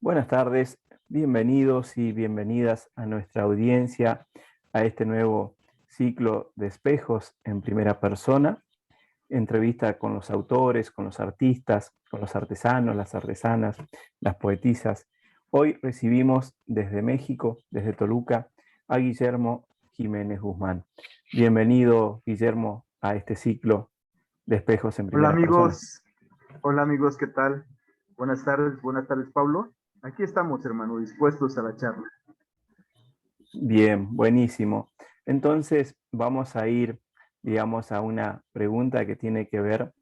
Buenas tardes, bienvenidos y bienvenidas a nuestra audiencia, a este nuevo ciclo de espejos en primera persona, entrevista con los autores, con los artistas, con los artesanos, las artesanas, las poetisas. Hoy recibimos desde México, desde Toluca, a Guillermo Jiménez Guzmán. Bienvenido, Guillermo, a este ciclo de espejos en Hola primera persona. amigos, hola amigos, ¿qué tal? Buenas tardes Pablo. Aquí estamos, hermano, dispuestos a la charla. Bien, buenísimo. Entonces vamos a ir, digamos, a una pregunta que tiene que ver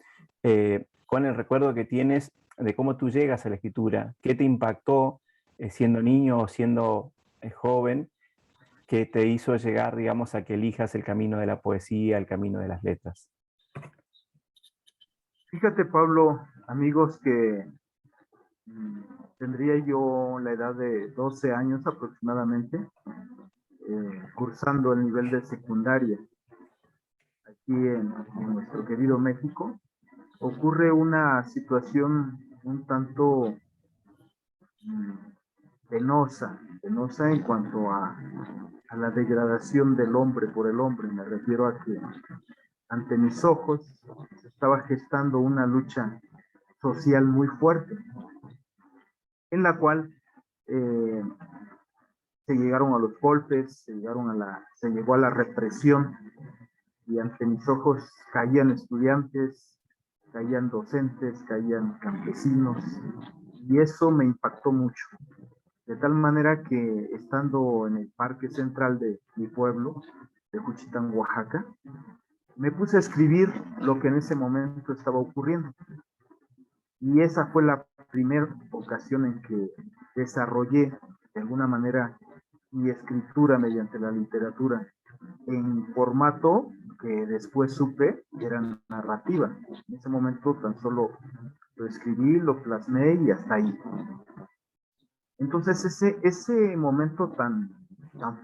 con el recuerdo que tienes de cómo tú llegas a la escritura. ¿Qué te impactó siendo niño o siendo joven que te hizo llegar, digamos, a que elijas el camino de la poesía, el camino de las letras? Fíjate, Pablo, amigos, que tendría yo la edad de 12 años aproximadamente, cursando el nivel de secundaria aquí en nuestro querido México. Ocurre una situación un tanto penosa en cuanto a la degradación del hombre por el hombre. Me refiero a que ante mis ojos se estaba gestando una lucha social muy fuerte, en la cual eh, se llegaron a los golpes, se llegó a la represión, y ante mis ojos caían estudiantes, caían docentes, caían campesinos, y eso me impactó mucho. De tal manera que estando en el parque central de mi pueblo, de Juchitán, Oaxaca, me puse a escribir lo que en ese momento estaba ocurriendo. Y esa fue la primera ocasión en que desarrollé de alguna manera mi escritura mediante la literatura en formato que después supe que era narrativa. En ese momento tan solo lo escribí, lo plasmé y hasta ahí. Entonces ese momento tan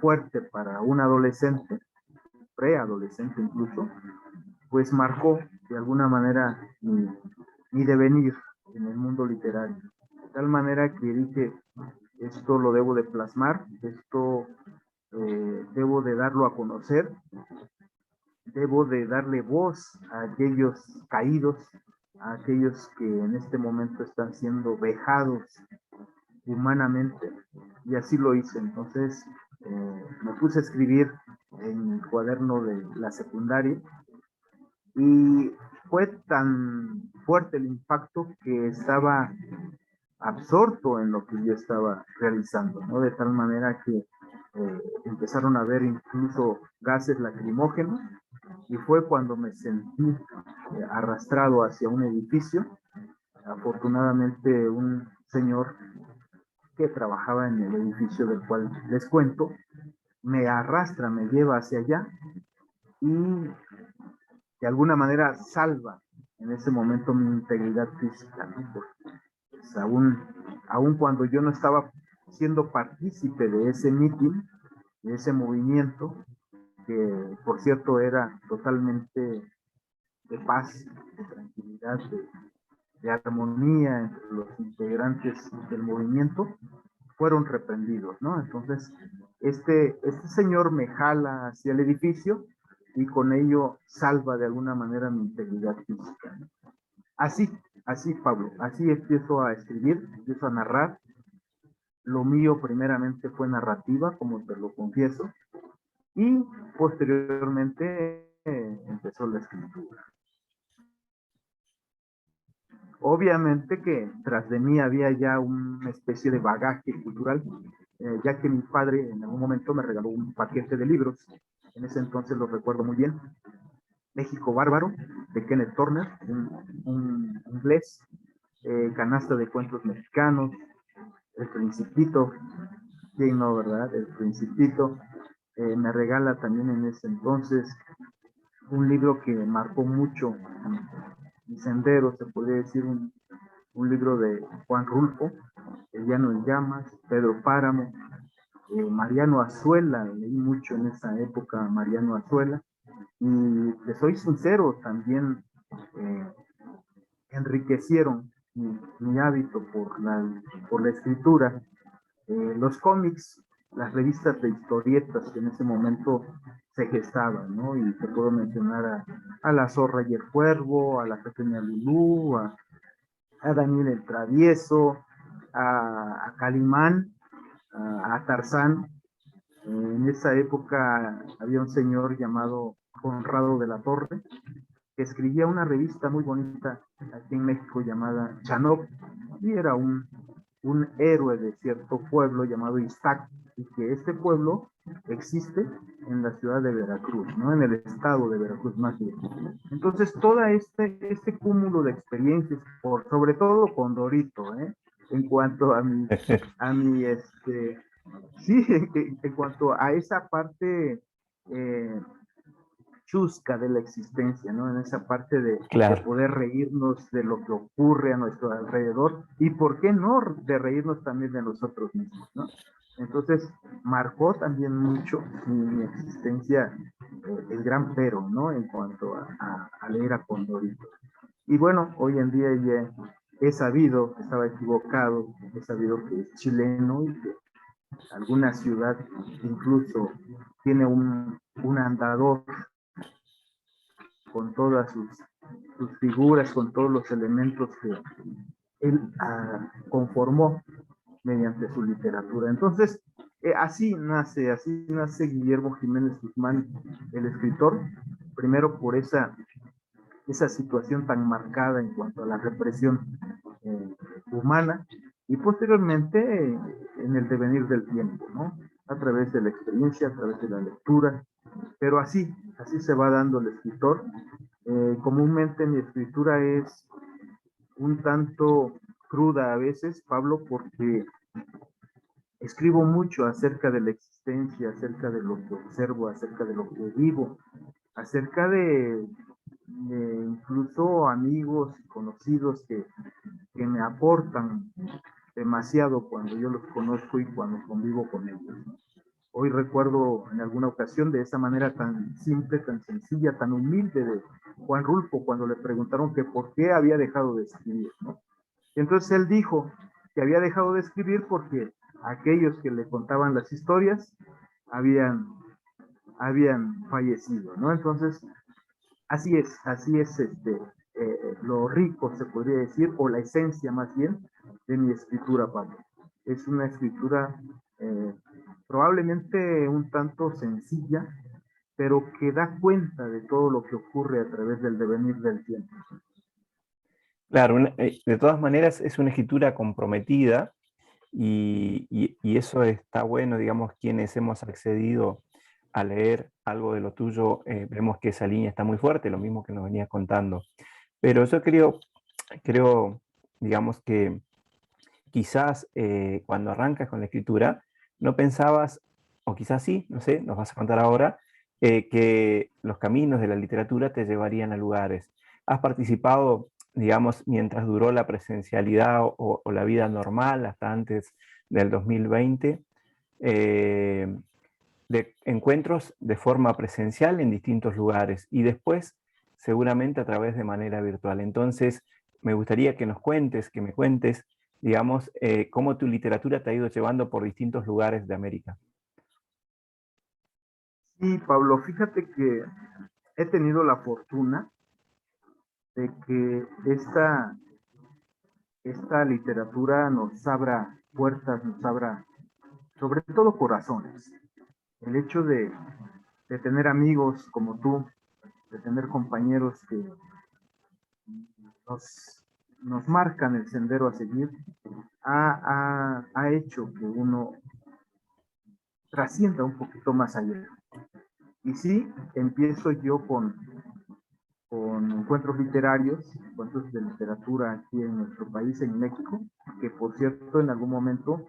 fuerte para un adolescente, preadolescente incluso, pues marcó de alguna manera mi devenir en el mundo literario. De tal manera que dije, esto lo debo de plasmar, esto debo de darlo a conocer, debo de darle voz a aquellos caídos, a aquellos que en este momento están siendo vejados humanamente, y así lo hice. Entonces me puse a escribir en el cuaderno de la secundaria, y fue tan fuerte el impacto que estaba absorto en lo que yo estaba realizando, ¿no? De tal manera que empezaron a ver incluso gases lacrimógenos, y fue cuando me sentí arrastrado hacia un edificio. Afortunadamente un señor que trabajaba en el edificio del cual les cuento me arrastra, me lleva hacia allá, y de alguna manera salva en ese momento mi integridad física, ¿no? Porque, pues, aún cuando yo no estaba siendo partícipe de ese mitin, de ese movimiento, que por cierto era totalmente de paz, de tranquilidad, de armonía entre los integrantes del movimiento, fueron reprendidos, ¿no? Entonces, este señor me jala hacia el edificio y con ello salva de alguna manera mi integridad física, ¿no? Así, así, Pablo, así empiezo a escribir, empiezo a narrar. Lo mío primeramente fue narrativa, como te lo confieso, y posteriormente empezó la escritura. Obviamente que tras de mí había ya una especie de bagaje cultural, ya que mi padre en algún momento me regaló un paquete de libros. En ese entonces lo recuerdo muy bien. México Bárbaro, de Kenneth Turner, un inglés, canasta de cuentos mexicanos, El Principito, ¿quién no, verdad? El Principito. Me regala también en ese entonces un libro que marcó mucho mi sendero, se podría decir, un libro de Juan Rulfo, El Llano en Llamas, Pedro Páramo, Mariano Azuela. Leí mucho en esa época Mariano Azuela, y les soy sincero, también enriquecieron mi hábito por la escritura, los cómics, las revistas de historietas que en ese momento se gestaban, ¿no? Y te puedo mencionar a La Zorra y el Cuervo, a La Pequeña Lulú, a Daniel el Travieso, a Calimán, a Tarzán. En esa época había un señor llamado Conrado de la Torre, que escribía una revista muy bonita aquí en México llamada Chanop, y era un héroe de cierto pueblo llamado Iztac, y que este pueblo existe en la ciudad de Veracruz, ¿no? En el estado de Veracruz más bien. Entonces, todo este cúmulo de experiencias, sobre todo con Dorito, en cuanto sí, en cuanto a esa parte eh, chusca de la existencia, ¿no? En esa parte de Claro. poder reírnos de lo que ocurre a nuestro alrededor y, ¿por qué no?, de reírnos también de nosotros mismos, ¿no? Entonces, marcó también mucho mi existencia, el gran pero, ¿no? En cuanto a leer a Condorito. Y bueno, hoy en día ya he sabido, estaba equivocado, he sabido que es chileno y que alguna ciudad incluso tiene un andador con todas sus figuras, con todos los elementos que él conformó mediante su literatura. Entonces, así nace Guillermo Jiménez Guzmán, el escritor, primero por esa situación tan marcada en cuanto a la represión humana, y posteriormente en el devenir del tiempo, ¿no? A través de la experiencia, a través de la lectura, pero así se va dando el escritor. Comúnmente mi escritura es un tanto cruda a veces, Pablo, porque escribo mucho acerca de la existencia, acerca de lo que observo, acerca de lo que vivo, acerca de incluso amigos y conocidos que me aportan demasiado cuando yo los conozco y cuando convivo con ellos. Hoy recuerdo en alguna ocasión de esa manera tan simple, tan sencilla, tan humilde de Juan Rulfo cuando le preguntaron que por qué había dejado de escribir, ¿no? Entonces él dijo que había dejado de escribir porque aquellos que le contaban las historias habían, habían fallecido, ¿no? Entonces, así es lo rico, se podría decir, o la esencia más bien, de mi escritura, Pablo. Es una escritura eh, probablemente un tanto sencilla, pero que da cuenta de todo lo que ocurre a través del devenir del tiempo. Claro, de todas maneras es una escritura comprometida y eso está bueno, digamos, quienes hemos accedido a leer algo de lo tuyo, vemos que esa línea está muy fuerte, lo mismo que nos venías contando. Pero yo creo, digamos que quizás cuando arrancas con la escritura, no pensabas, o quizás sí, no sé, nos vas a contar ahora, que los caminos de la literatura te llevarían a lugares. Has participado, digamos, mientras duró la presencialidad o la vida normal, hasta antes del 2020, eh, de encuentros de forma presencial en distintos lugares y después seguramente a través de manera virtual. Entonces, me gustaría que nos cuentes, que me cuentes, digamos, cómo tu literatura te ha ido llevando por distintos lugares de América. Sí, Pablo, fíjate que he tenido la fortuna de que esta literatura nos abra puertas, nos abra sobre todo corazones. El hecho de tener amigos como tú, de tener compañeros que nos marcan el sendero a seguir, ha hecho que uno trascienda un poquito más allá. Y sí, empiezo yo con encuentros literarios, encuentros de literatura aquí en nuestro país, en México, que por cierto en algún momento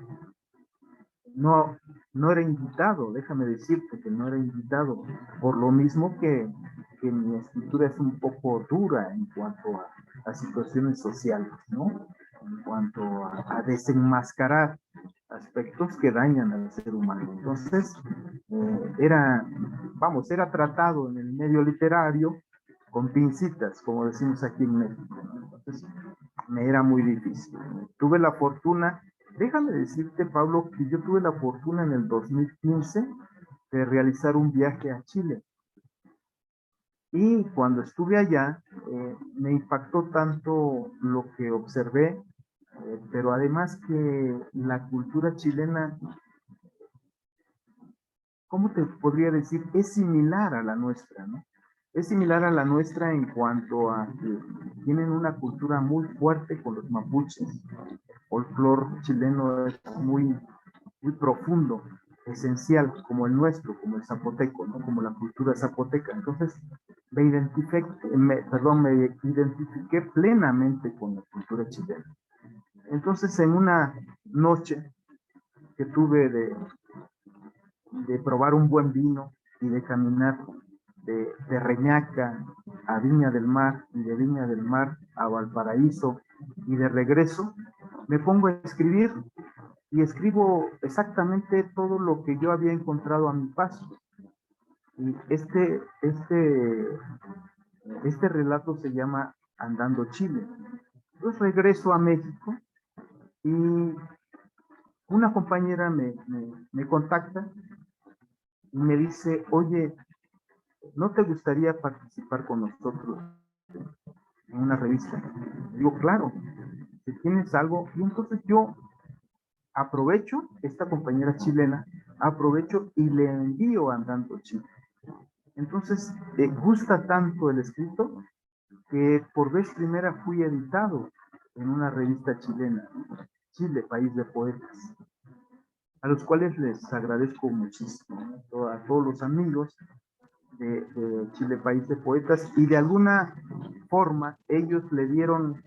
no era invitado, déjame decirte que no era invitado, por lo mismo que mi escritura es un poco dura en cuanto a situaciones sociales, ¿no? En cuanto a desenmascarar aspectos que dañan al ser humano. Entonces, era tratado en el medio literario con pincitas, como decimos aquí en México, ¿no? Entonces, me era muy difícil. Tuve la fortuna, déjame decirte, Pablo, que yo tuve la fortuna en el 2015 de realizar un viaje a Chile. Y cuando estuve allá, me impactó tanto lo que observé, pero además que la cultura chilena, ¿cómo te podría decir? Es similar a la nuestra, ¿no? Es similar a la nuestra en cuanto a que tienen una cultura muy fuerte con los mapuches. El folclore chileno es muy profundo, esencial, como el nuestro, como el zapoteco, ¿no? Como la cultura zapoteca. Entonces, me identifiqué plenamente con la cultura chilena. Entonces, en una noche que tuve de probar un buen vino y de caminar de Reñaca a Viña del Mar y de Viña del Mar a Valparaíso y de regreso, me pongo a escribir y escribo exactamente todo lo que yo había encontrado a mi paso. Y este relato se llama Andando Chile. Entonces regreso a México y una compañera me contacta y me dice, oye, ¿no te gustaría participar con nosotros en una revista? Digo, claro, si tienes algo. Y entonces yo aprovecho, esta compañera chilena, aprovecho y le envío Andando Chile. Entonces, gusta tanto el escrito que por vez primera fui editado en una revista chilena, Chile, País de Poetas, a los cuales les agradezco muchísimo, ¿no? A todos los amigos de Chile, País de Poetas, y de alguna forma ellos me dieron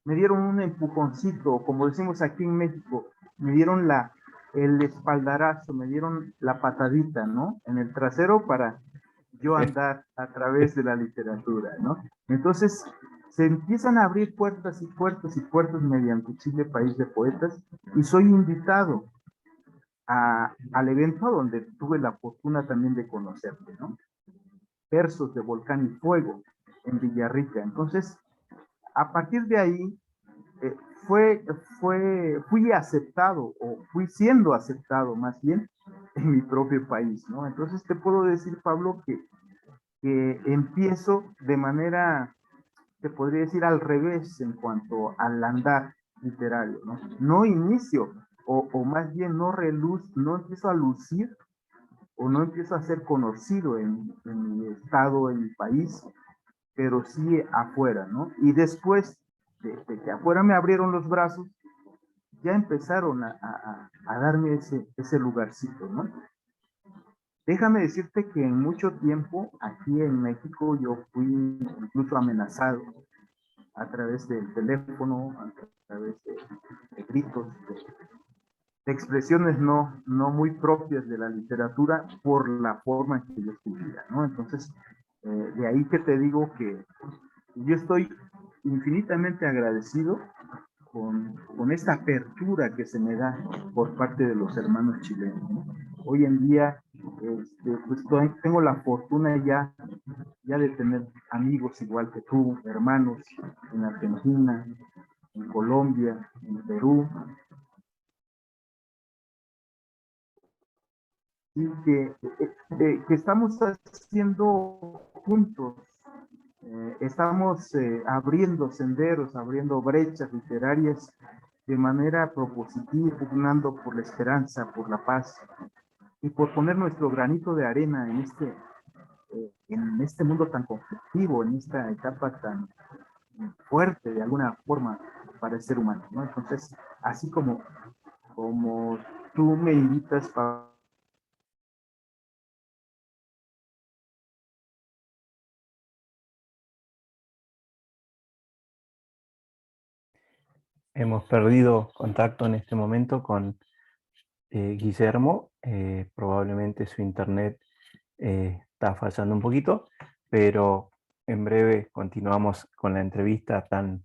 un empujoncito, como decimos aquí en México, me dieron el espaldarazo, me dieron la patadita, ¿no? En el trasero para yo andar a través de la literatura, ¿no? Entonces, se empiezan a abrir puertas y puertas y puertas mediante Chile, País de Poetas, y soy invitado al evento donde tuve la fortuna también de conocerte, ¿no? Versos de Volcán y Fuego en Villarrica. Entonces, a partir de ahí, eh, fui aceptado, o fui siendo aceptado más bien, en mi propio país, ¿no? Entonces te puedo decir, Pablo, que empiezo de manera, te podría decir, al revés en cuanto al andar literario, ¿no? No inicio, o más bien no empiezo a lucir, o no empiezo a ser conocido en mi estado, en mi país, pero sí afuera, ¿no? Y después de que afuera me abrieron los brazos, ya empezaron a darme ese lugarcito, ¿no? Déjame decirte que en mucho tiempo aquí en México yo fui incluso amenazado a través del teléfono, a través de gritos, de expresiones no muy propias de la literatura por la forma en que yo escribía, ¿no? Entonces, de ahí que te digo que yo estoy infinitamente agradecido con esta apertura que se me da por parte de los hermanos chilenos, ¿no? Hoy en día, pues tengo la fortuna ya de tener amigos igual que tú, hermanos en Argentina, en Colombia, en Perú, y que estamos haciendo juntos, estamos abriendo senderos, abriendo brechas literarias de manera propositiva, pugnando por la esperanza, por la paz y por poner nuestro granito de arena en este mundo tan conflictivo, en esta etapa tan fuerte de alguna forma para el ser humano, ¿no? Entonces, así como tú me invitas para... Hemos perdido contacto en este momento con Guillermo. Probablemente su internet está fallando un poquito, pero en breve continuamos con la entrevista tan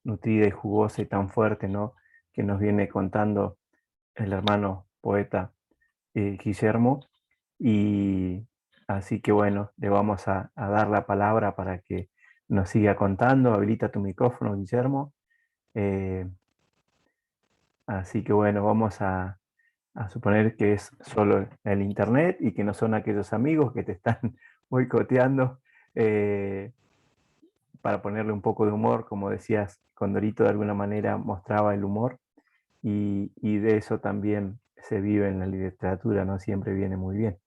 nutrida y jugosa y tan fuerte, ¿no?, que nos viene contando el hermano poeta Guillermo. Y así que bueno, le vamos a dar la palabra para que nos siga contando. Habilita tu micrófono, Guillermo. Así que bueno, vamos a suponer que es solo el internet y que no son aquellos amigos que te están boicoteando, para ponerle un poco de humor, como decías, Condorito de alguna manera mostraba el humor y de eso también se vive en la literatura, ¿no? Siempre viene muy bien.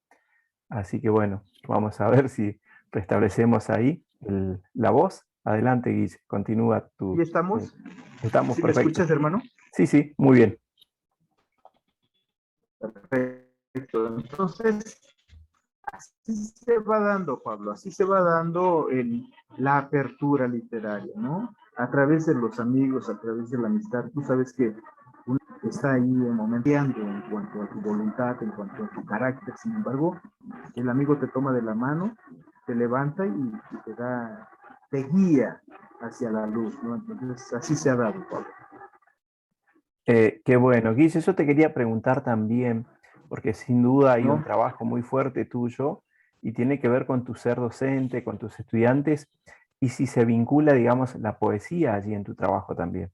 Así que bueno, vamos a ver si restablecemos ahí la voz. Adelante, Guille, continúa ¿Y tu... estamos? Estamos ¿Sí me perfectos. escuchas, hermano? Sí, sí, muy bien. Perfecto. Entonces, así se va dando, Pablo, así se va dando la apertura literaria, ¿no? A través de los amigos, a través de la amistad. Tú sabes que uno está ahí momenteando en cuanto a tu voluntad, en cuanto a tu carácter. Sin embargo, el amigo te toma de la mano, te levanta y te da, te guía hacia la luz, ¿no? Entonces, así se ha dado, Pablo. Qué bueno, Guille, yo te quería preguntar también, porque sin duda hay un ¿No? trabajo muy fuerte tuyo y tiene que ver con tu ser docente, con tus estudiantes, y si se vincula, digamos, la poesía allí en tu trabajo también.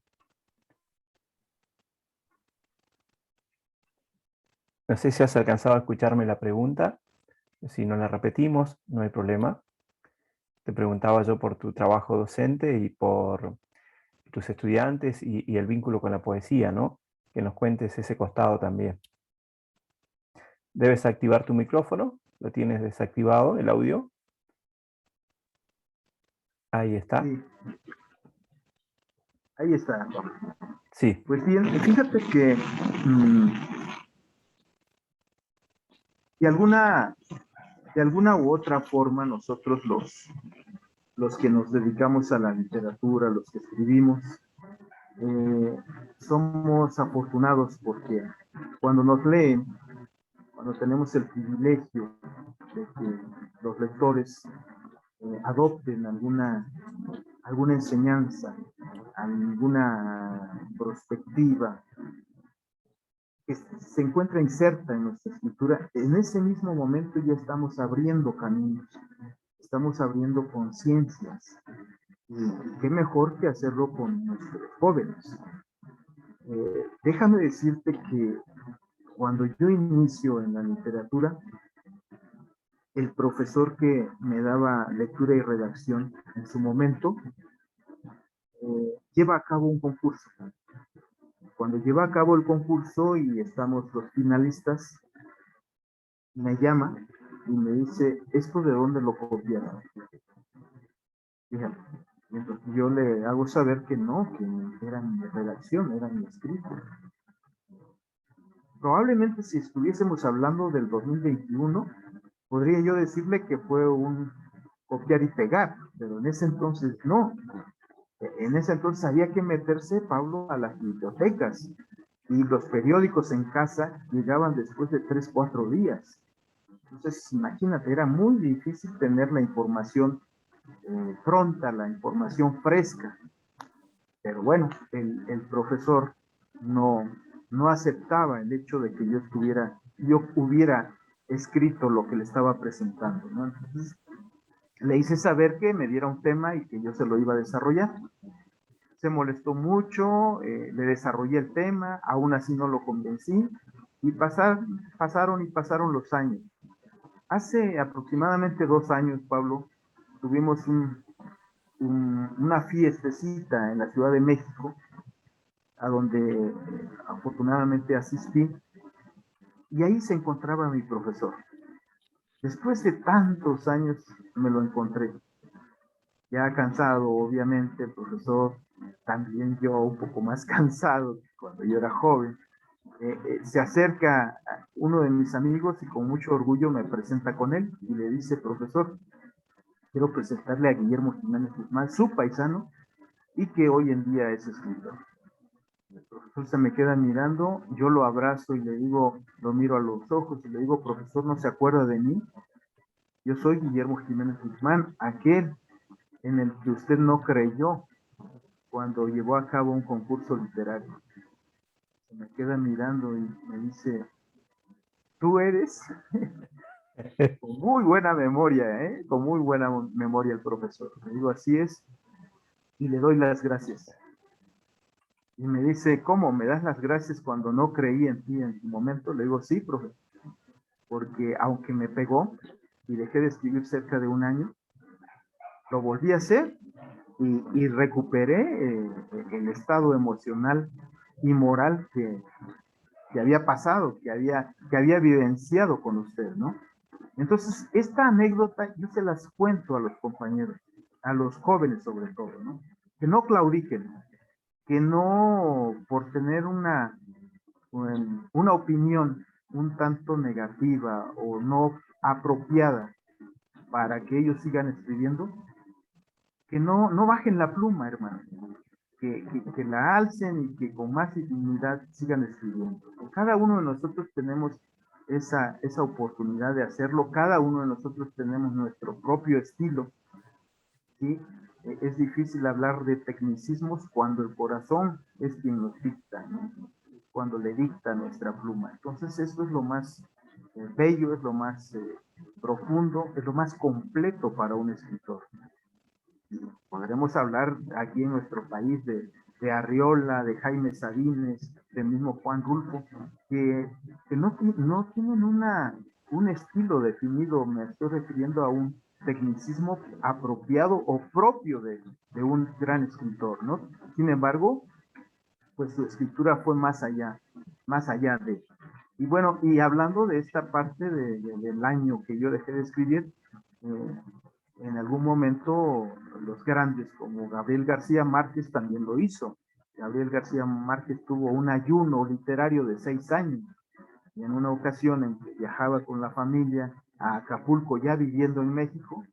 No sé si has alcanzado a escucharme la pregunta, si no la repetimos, no hay problema. Te preguntaba yo por tu trabajo docente y por tus estudiantes y el vínculo con la poesía, ¿no? Que nos cuentes ese costado también. Debes activar tu micrófono, lo tienes desactivado, el audio. Ahí está. Sí, ahí está. Sí. Pues bien, fíjate que de alguna u otra forma nosotros los que nos dedicamos a la literatura, los que escribimos, somos afortunados porque cuando nos leen, cuando tenemos el privilegio de que los lectores adopten alguna enseñanza, alguna perspectiva que se encuentra inserta en nuestra escritura, en ese mismo momento ya estamos abriendo caminos, estamos abriendo conciencias. Y qué mejor que hacerlo con nuestros jóvenes. Déjame decirte que cuando yo inicio en la literatura, el profesor que me daba lectura y redacción en su momento lleva a cabo un concurso. Cuando lleva a cabo el concurso y estamos los finalistas, me llama y me dice, ¿esto de dónde lo copiaron? Fíjate, entonces yo le hago saber que no, que era mi redacción, era mi escrito. Probablemente si estuviésemos hablando del 2021, podría yo decirle que fue un copiar y pegar, pero en ese entonces no. En ese entonces había que meterse, Pablo, a las bibliotecas y los periódicos en casa llegaban después de 3, 4 días. Entonces, imagínate, era muy difícil tener la información pronta, la información fresca. Pero bueno, el profesor no, no aceptaba el hecho de que yo hubiera escrito lo que le estaba presentando, ¿no? Entonces, le hice saber que me diera un tema y que yo se lo iba a desarrollar. Se molestó mucho, le desarrollé el tema, aún así no lo convencí, y pasaron los años. Hace aproximadamente 2 años, Pablo, tuvimos una fiestecita en la Ciudad de México, a donde afortunadamente asistí, y ahí se encontraba mi profesor. Después de tantos años me lo encontré, ya cansado, obviamente, el profesor, también yo un poco más cansado que cuando yo era joven. Se acerca uno de mis amigos y con mucho orgullo me presenta con él y le dice, profesor, quiero presentarle a Guillermo Jiménez Guzmán, su paisano, y que hoy en día es escritor. El profesor se me queda mirando, yo lo abrazo y le digo, lo miro a los ojos y le digo, profesor, ¿no se acuerda de mí? Yo soy Guillermo Jiménez Guzmán, aquel en el que usted no creyó cuando llevó a cabo un concurso literario. Se me queda mirando y me dice, ¿tú eres? Con muy buena memoria, ¿eh? Con muy buena memoria el profesor. Le digo, así es, y le doy las gracias. Y me dice, ¿cómo? ¿Me das las gracias cuando no creí en ti en tu momento? Le digo, sí, profe, porque aunque me pegó y dejé de escribir cerca de un año, lo volví a hacer y recuperé el estado emocional y moral que había pasado, que había vivenciado con usted, ¿no? Entonces, esta anécdota yo se las cuento a los compañeros, a los jóvenes sobre todo, ¿no? Que no claudiquen, que no por tener una opinión un tanto negativa o no apropiada para que ellos sigan escribiendo, que no bajen la pluma, hermano, que la alcen y que con más dignidad sigan escribiendo. Cada uno de nosotros tenemos esa oportunidad de hacerlo, cada uno de nosotros tenemos nuestro propio estilo, ¿sí? Es difícil hablar de tecnicismos cuando el corazón es quien nos dicta, ¿no? Cuando le dicta nuestra pluma. Entonces, esto es lo más bello, es lo más profundo, es lo más completo para un escritor. Podremos hablar aquí en nuestro país de Arriola, de Jaime Sabines, del mismo Juan Rulfo, que no tienen un estilo definido, me estoy refiriendo a un tecnicismo apropiado o propio de un gran escritor, ¿no? Sin embargo, pues su escritura fue más allá de. Y bueno, y hablando de esta parte del año que yo dejé de escribir, eh, en algún momento los grandes como Gabriel García Márquez también lo hizo. Gabriel García Márquez tuvo un ayuno literario de 6 años y en una ocasión en que viajaba con la familia a Acapulco ya viviendo en México,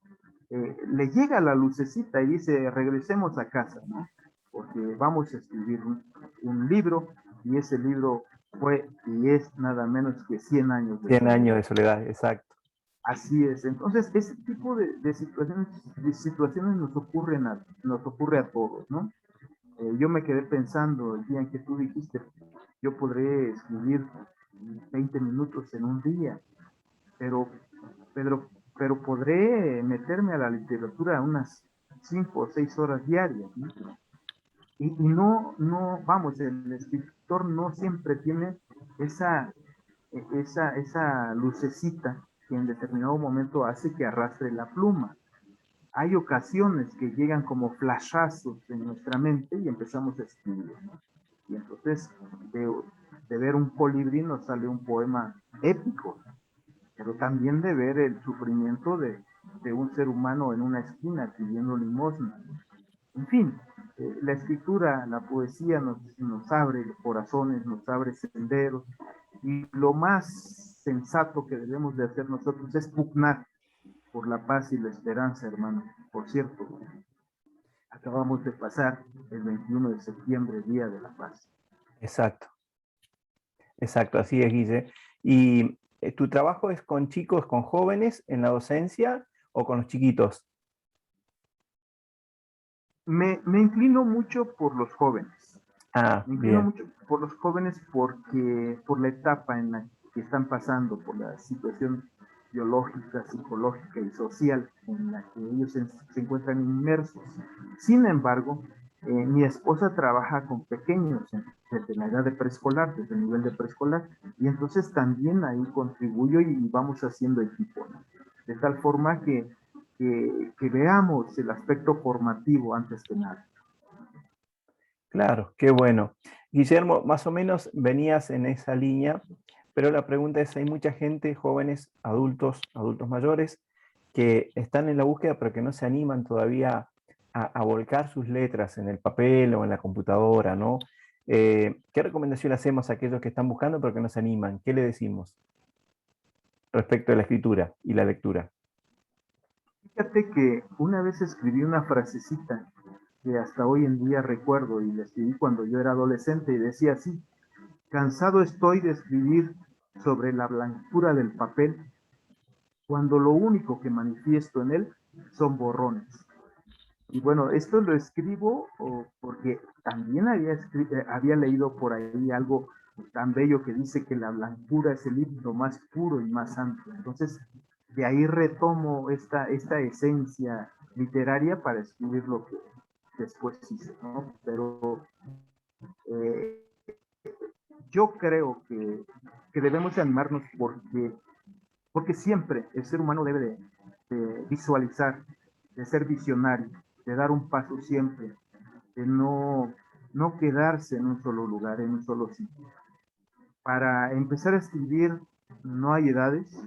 le llega la lucecita y dice regresemos a casa, ¿no? Porque vamos a escribir un libro y ese libro fue y es nada menos que 100 años de 100 años soledad. de soledad, exacto. Así es. Entonces, ese tipo de situaciones nos ocurre a todos, ¿no? Yo me quedé pensando el día en que tú dijiste, yo podré escribir 20 minutos en un día, pero, pero, pero podré meterme a la literatura unas 5 o 6 horas diarias, ¿no? Y vamos, el escritor no siempre tiene esa, esa lucecita que en determinado momento hace que arrastre la pluma. Hay ocasiones que llegan como flashazos en nuestra mente y empezamos a escribir, ¿no? Y entonces de ver un colibrí nos sale un poema épico, pero también de ver el sufrimiento de un ser humano en una esquina pidiendo limosna. En fin, la escritura, la poesía nos abre los corazones, nos abre senderos, y lo más sensato que debemos de hacer nosotros es pugnar por la paz y la esperanza, hermano. Por cierto, acabamos de pasar el 21 de septiembre, Día de la Paz. Exacto, exacto, así es, Guille. ¿Y tu trabajo es con chicos, con jóvenes en la docencia o con los chiquitos? Me inclino mucho por los jóvenes. Ah, Me inclino bien, mucho por los jóvenes porque por la etapa en la que están pasando, por la situación biológica, psicológica y social en la que ellos se encuentran inmersos. Sin embargo, mi esposa trabaja con pequeños desde la edad de preescolar, desde el nivel de preescolar, y entonces también ahí contribuyo y vamos haciendo equipo, ¿no? De tal forma que veamos el aspecto formativo antes que nada. claro, qué bueno. Guillermo, más o menos venías en esa línea, pero la pregunta es, hay mucha gente, jóvenes, adultos, adultos mayores, que están en la búsqueda pero que no se animan todavía a volcar sus letras en el papel o en la computadora, ¿no? ¿Qué recomendación hacemos a aquellos que están buscando pero que no se animan? ¿Qué le decimos respecto a la escritura y la lectura? Fíjate que una vez escribí una frasecita que hasta hoy en día recuerdo y la escribí cuando yo era adolescente y decía así: cansado estoy de escribir sobre la blancura del papel cuando lo único que manifiesto en él son borrones. Y bueno, esto lo escribo porque también había leído por ahí algo tan bello que dice que la blancura es el himno más puro y más santo. Entonces, de ahí retomo esta esencia literaria para escribir lo que después hice, ¿no? Pero Eh, yo creo que debemos de animarnos porque siempre el ser humano debe de visualizar, de ser visionario, de dar un paso siempre, de no quedarse en un solo lugar, en un solo sitio. Para empezar a escribir no hay edades,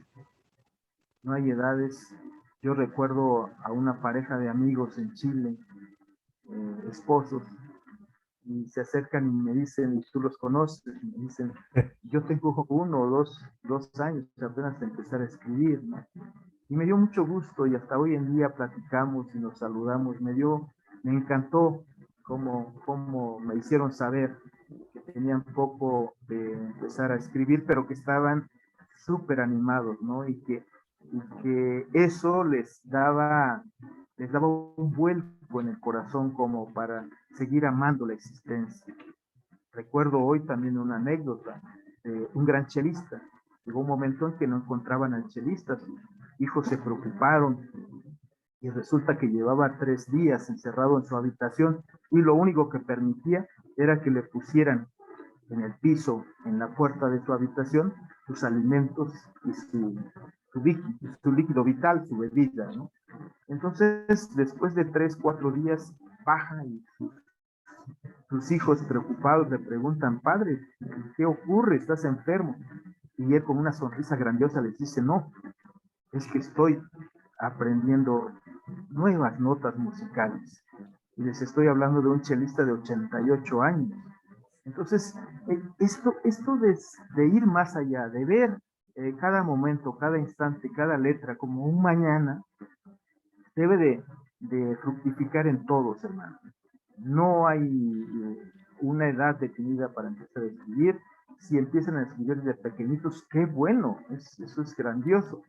no hay edades. Yo recuerdo a una pareja de amigos en Chile, esposos, y se acercan y me dicen, y tú los conoces, y me dicen, yo tengo 1 o 2 años apenas de empezar a escribir, ¿no? Y me dio mucho gusto y hasta hoy en día platicamos y nos saludamos. Me encantó cómo me hicieron saber que tenían poco de empezar a escribir, pero que estaban súper animados, ¿no? Y que eso les daba un vuelco en el corazón como para seguir amando la existencia. Recuerdo hoy también una anécdota de un gran chelista. Llegó un momento en que no encontraban al chelista, sus hijos se preocuparon y resulta que llevaba 3 días encerrado en su habitación y lo único que permitía era que le pusieran en el piso, en la puerta de su habitación, sus alimentos y su líquido vital, su bebida, ¿no? Entonces, después de 3, 4 días, baja y sus hijos preocupados le preguntan, padre, ¿qué ocurre? ¿Estás enfermo? Y él con una sonrisa grandiosa les dice, no, es que estoy aprendiendo nuevas notas musicales. Y les estoy hablando de un chelista de 88 años. Entonces, esto de ir más allá, de ver cada momento, cada instante, cada letra como un mañana, debe de fructificar en todos, hermano. No hay una edad definida para empezar a escribir. Si empiezan a escribir de pequeñitos, qué bueno, eso es grandioso.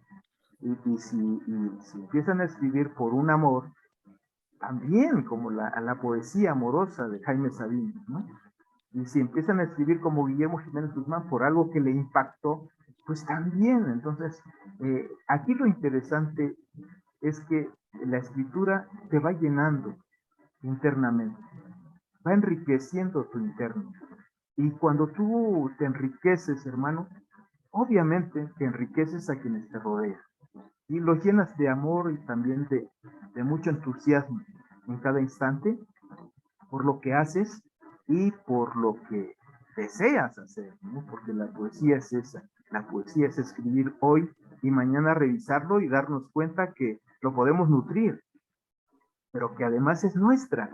Y si empiezan a escribir por un amor, también como la poesía amorosa de Jaime Sabines, ¿no? Y si empiezan a escribir como Guillermo Jiménez Guzmán por algo que le impactó, pues también. Entonces, aquí lo interesante es que la escritura te va llenando internamente, va enriqueciendo tu interno. Y cuando tú te enriqueces, hermano, obviamente te enriqueces a quienes te rodean. Y los llenas de amor y también de mucho entusiasmo en cada instante por lo que haces y por lo que deseas hacer, ¿no? Porque la poesía es esa, la poesía es escribir hoy y mañana revisarlo y darnos cuenta que lo podemos nutrir, pero que además es nuestra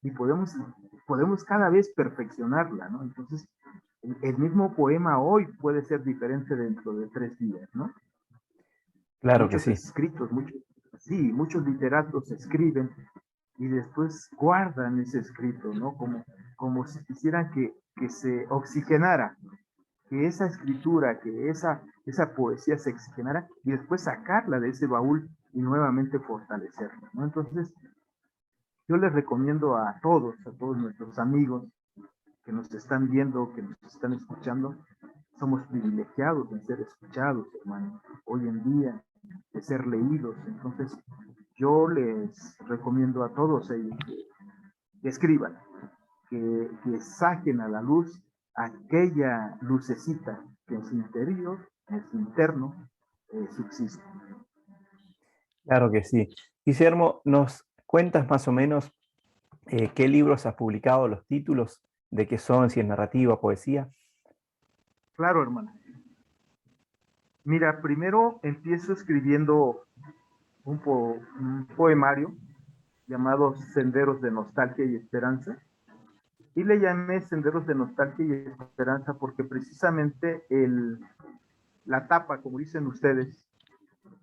y podemos cada vez perfeccionarla, ¿no? Entonces, el mismo poema hoy puede ser diferente dentro de 3 días, ¿no? Claro que Muchos sí. escritos, muchos literatos escriben y después guardan ese escrito, ¿no? Como si quisieran que se oxigenara, que esa escritura, que esa poesía se oxigenara y después sacarla de ese baúl y nuevamente fortalecerla, ¿no? Entonces, yo les recomiendo a todos nuestros amigos que nos están viendo, que nos están escuchando, somos privilegiados de ser escuchados, hermano, hoy en día, de ser leídos. Entonces, yo les recomiendo a todos ellos que escriban, que saquen a la luz aquella lucecita que en su interior, en su interno, subsiste. Claro que sí. Guillermo, ¿nos cuentas más o menos qué libros has publicado, los títulos, de qué son, si es narrativa, poesía? Claro, hermano. Mira, primero empiezo escribiendo un poemario llamado Senderos de Nostalgia y Esperanza. Y le llamé Senderos de Nostalgia y Esperanza porque precisamente la tapa, como dicen ustedes,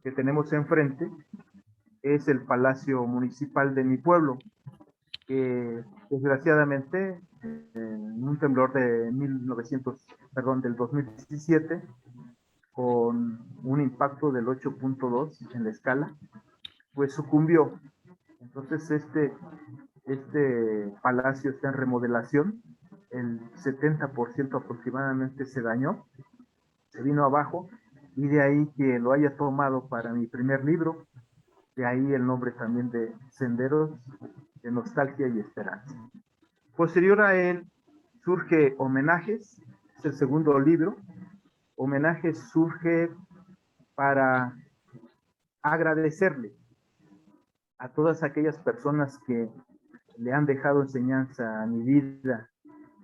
que tenemos enfrente, es el Palacio Municipal de mi pueblo, que desgraciadamente en un temblor de 2017, con un impacto del 8.2 en la escala, pues sucumbió. Entonces este palacio está en remodelación, el 70% aproximadamente se dañó, se vino abajo, y de ahí que lo haya tomado para mi primer libro, de ahí el nombre también de Senderos de Nostalgia y Esperanza. Posterior a él, surge Homenajes, es el segundo libro. Homenajes surge para agradecerle a todas aquellas personas que le han dejado enseñanza a mi vida,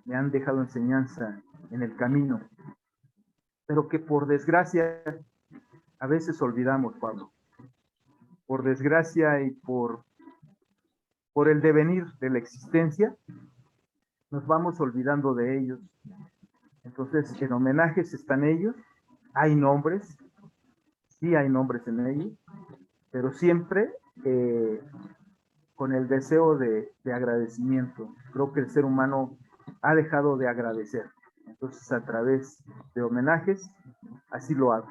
me han dejado enseñanza en el camino, pero que por desgracia a veces olvidamos, Pablo. Por desgracia y por el devenir de la existencia, nos vamos olvidando de ellos. Entonces, en Homenajes están ellos, hay nombres, sí hay nombres en ellos, pero siempre con el deseo de agradecimiento. Creo que el ser humano ha dejado de agradecer. Entonces, a través de Homenajes, así lo hago.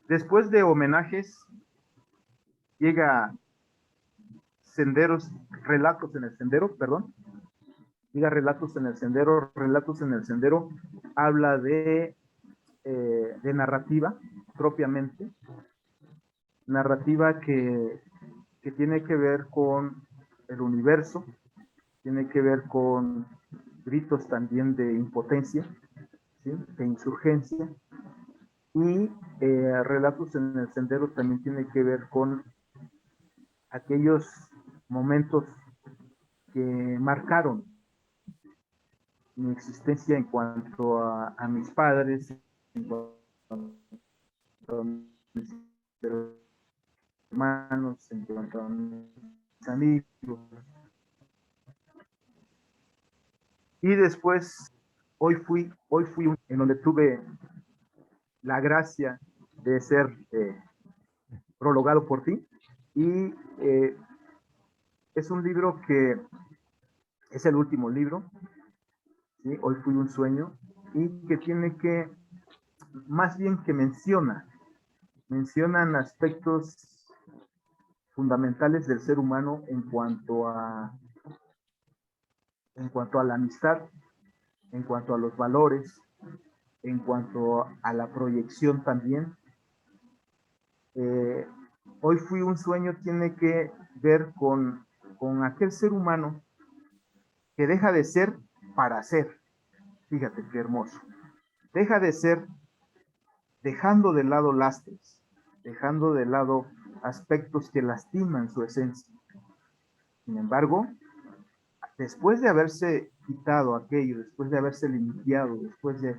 Después de Homenajes, llega Senderos, Relatos en el Sendero, perdón. Llega Relatos en el Sendero. Relatos en el Sendero habla de narrativa, propiamente. Narrativa que tiene que ver con el universo, tiene que ver con gritos también de impotencia, ¿sí? De insurgencia, y Relatos en el Sendero también tiene que ver con aquellos momentos que marcaron mi existencia en cuanto a mis padres, en cuanto a mis hermanos, en cuanto a mis amigos. Y después, hoy fui en donde tuve la gracia de ser prologado por ti. Y es un libro que es el último libro, ¿sí? Hoy fui un sueño, y que tiene que, más bien que mencionan aspectos fundamentales del ser humano en cuanto a la amistad, en cuanto a los valores, en cuanto a la proyección también. Hoy fui un sueño tiene que ver con aquel ser humano que deja de ser para ser. Fíjate qué hermoso. Deja de ser dejando de lado lastres, dejando de lado aspectos que lastiman su esencia. Sin embargo, después de haberse quitado aquello, después de haberse limpiado, después de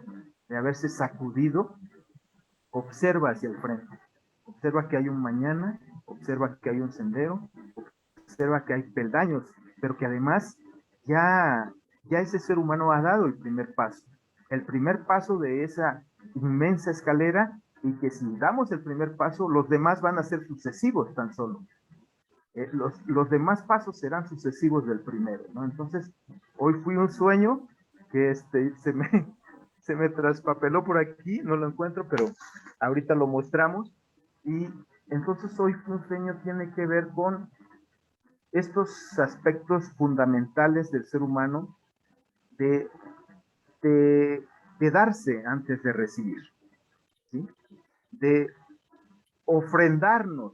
haberse sacudido, observa hacia el frente. Observa que hay un mañana, observa que hay un sendero, observa que hay peldaños, pero que además ya ese ser humano ha dado el primer paso de esa inmensa escalera, y que si damos el primer paso, los demás van a ser sucesivos tan solo. Los demás pasos serán sucesivos del primero, ¿no? Entonces, hoy fui un sueño que se me traspapeló por aquí, no lo encuentro, pero ahorita lo mostramos. Y entonces hoy fue un sueño tiene que ver con estos aspectos fundamentales del ser humano de, de darse antes de recibir, ¿sí? De ofrendarnos,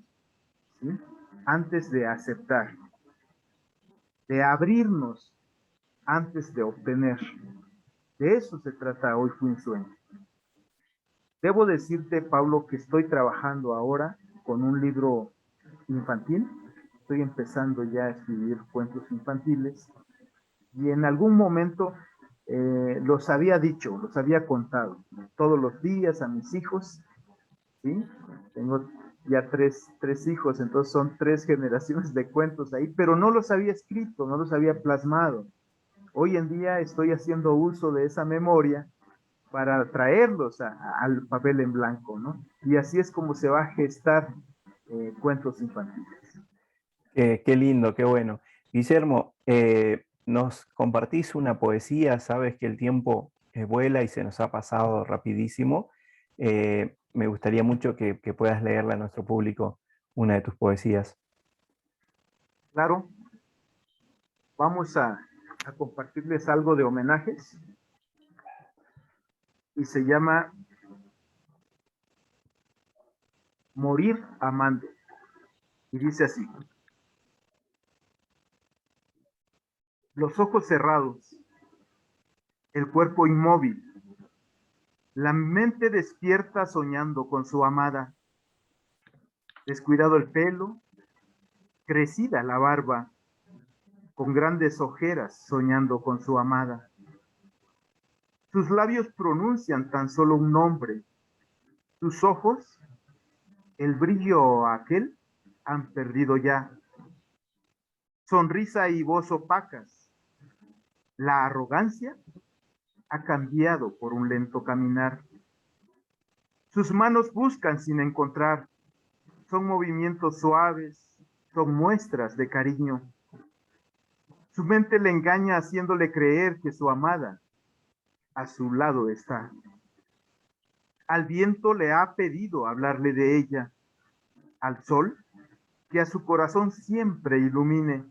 ¿sí? Antes de aceptar, de abrirnos antes de obtener. De eso se trata Hoy fue un sueño. Debo decirte, Pablo, que estoy trabajando ahora con un libro infantil. Estoy empezando ya a escribir cuentos infantiles, y en algún momento los había dicho, los había contado todos los días a mis hijos, ¿sí? Tengo ya tres hijos, entonces son 3 generaciones de cuentos ahí, pero no los había escrito, no los había plasmado. Hoy en día estoy haciendo uso de esa memoria para traerlos al papel en blanco, ¿no? Y así es como se va a gestar cuentos infantiles. Qué lindo, qué bueno. Guillermo, nos compartís una poesía, sabes que el tiempo vuela y se nos ha pasado rapidísimo. Me gustaría mucho que puedas leerle a nuestro público una de tus poesías. Claro, vamos a compartirles algo de Homenajes, y se llama Morir amando. Y dice así: los ojos cerrados, el cuerpo inmóvil, la mente despierta soñando con su amada, descuidado el pelo, crecida la barba, con grandes ojeras soñando con su amada. Sus labios pronuncian tan solo un nombre, sus ojos, el brillo aquel, han perdido ya. Sonrisa y voz opacas, la arrogancia ha cambiado por un lento caminar. Sus manos buscan sin encontrar, son movimientos suaves, son muestras de cariño. Su mente le engaña haciéndole creer que su amada a su lado está. Al viento le ha pedido hablarle de ella, al sol que a su corazón siempre ilumine,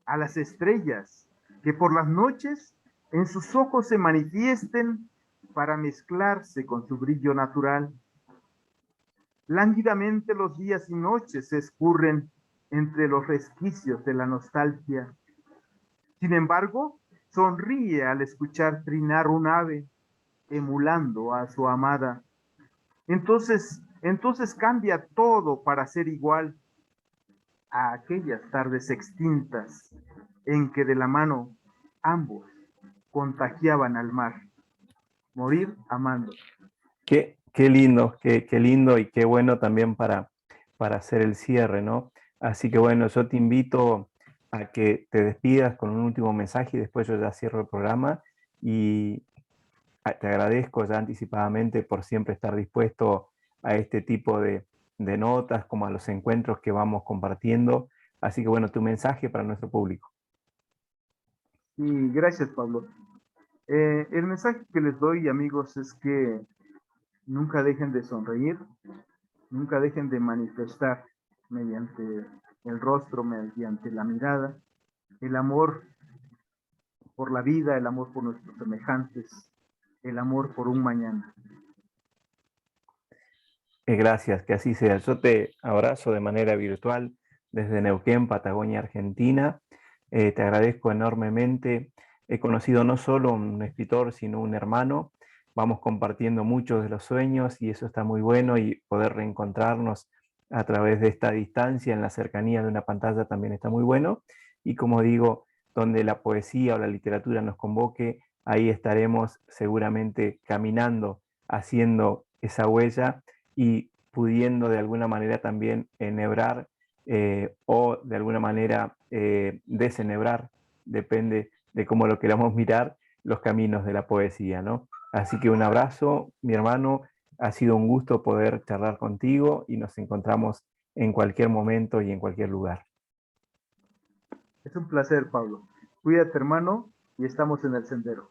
a las estrellas que por las noches en sus ojos se manifiesten para mezclarse con su brillo natural. Lánguidamente los días y noches se escurren entre los resquicios de la nostalgia. Sin embargo, sonríe al escuchar trinar un ave, emulando a su amada. Entonces cambia todo para ser igual a aquellas tardes extintas en que de la mano ambos contagiaban al mar. Morir amando. Qué lindo, qué lindo y qué bueno también para hacer el cierre, ¿no? Así que bueno, yo te invito a que te despidas con un último mensaje y después yo ya cierro el programa y te agradezco ya anticipadamente por siempre estar dispuesto a este tipo de notas, como a los encuentros que vamos compartiendo. Así que bueno, tu mensaje para nuestro público. Y gracias, Pablo. El mensaje que les doy, amigos, es que nunca dejen de sonreír, nunca dejen de manifestar mediante el rostro, mediante la mirada, el amor por la vida, el amor por nuestros semejantes, el amor por un mañana. Gracias, que así sea. Yo te abrazo de manera virtual desde Neuquén, Patagonia, Argentina. Te agradezco enormemente. He conocido no solo un escritor, sino un hermano. Vamos compartiendo muchos de los sueños y eso está muy bueno, y poder reencontrarnos a través de esta distancia en la cercanía de una pantalla también está muy bueno. Y como digo, donde la poesía o la literatura nos convoque, ahí estaremos seguramente caminando, haciendo esa huella y pudiendo de alguna manera también enhebrar o de alguna manera desenhebrar, depende de cómo lo queramos mirar, los caminos de la poesía, ¿no? Así que un abrazo, mi hermano, ha sido un gusto poder charlar contigo y nos encontramos en cualquier momento y en cualquier lugar. Es un placer, Pablo. Cuídate, hermano, y estamos en el sendero.